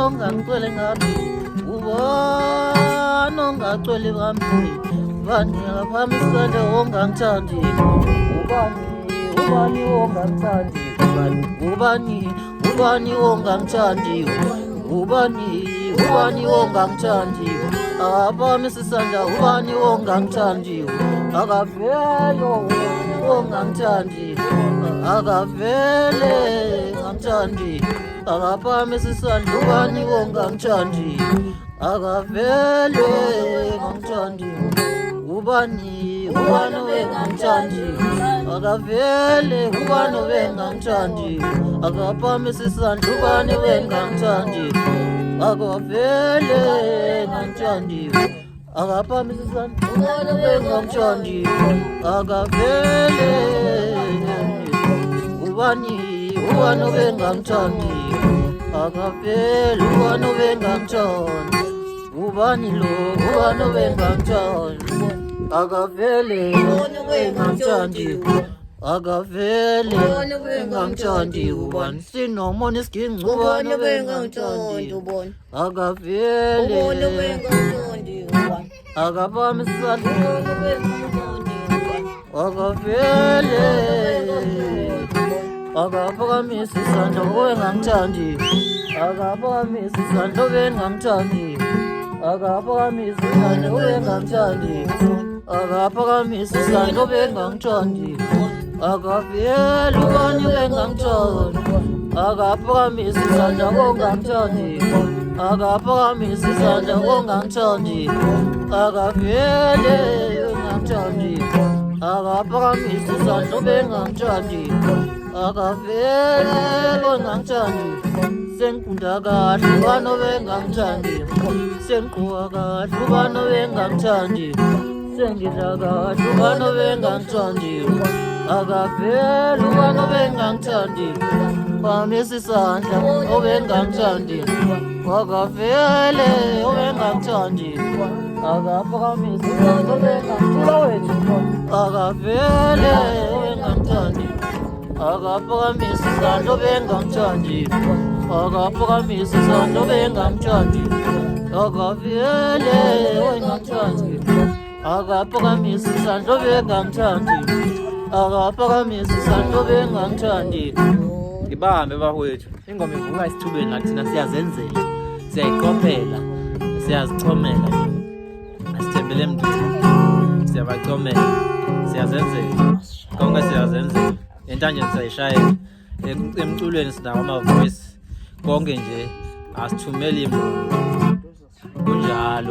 ongangicwele ngami ubani ongacwele ngami ubani ngaphambi isandla ongangithandi ubani ongangithandi ubani ongangithandi ubani ongangithandi aphambi isandla ubani ongangithandi akavele ongangithandi akavele ngangithandi akaphambi isandla ubani ongangithandi akavele ngangithandi ubani obengangithandi akavele ubani obengangithandi akaphambi isandla ubani obengangithandi akavele ngangithandi akaphambi isandla ubani obengangithandi akavele ubani obengangithandi akavele ubani obengangithandi ubani lo ubani obengangithandi akavele ngangithandi akavele ngangithandi ubani sinomona isiginci ubani obengangithandi akavele akaphambi isandla akavele akaphakamisa isandla obengangithandi akaphakamisa isandla obengangithandi akaphakamisa isandla obengangithandi akaphakamisa isandla obengangithandi akavele ubani obengangithandi akaphakamisa isandla obengangithandi akaphakamisa isandla obengangithandi akavele obengangithandi akaphakamisa isandla obengangithandi akavele obengangithandi sengiqunda kahle ubani obengangithandi sengiqhuba kahle ubani obengangithandi sengidla kahle ubani obengangithandi akavele ubani obengangithandi phamisa isandla obengangithandi akavele obengangithandi akaphakamisa isandla obengangithandi akavele obengangithandi akaphakamisa isandla obengangithandi akaphakamisa isandla obengangithandi akavele obengangithandi akaphakamisa isandla obengangithandi akaphakamisa isandla obengangithandi. Ngibambe bafowethu, ingoma ivuka esithubeni nathina siyazenzela, siyayiqophela, siyazichomela, asithembele emntwini, siyabachomela, siyazenzela, konke siyazenzela, entanjeni siyayishayela, emculweni sinawo ama-voice, konke nje asithumeli muntu kunjalo.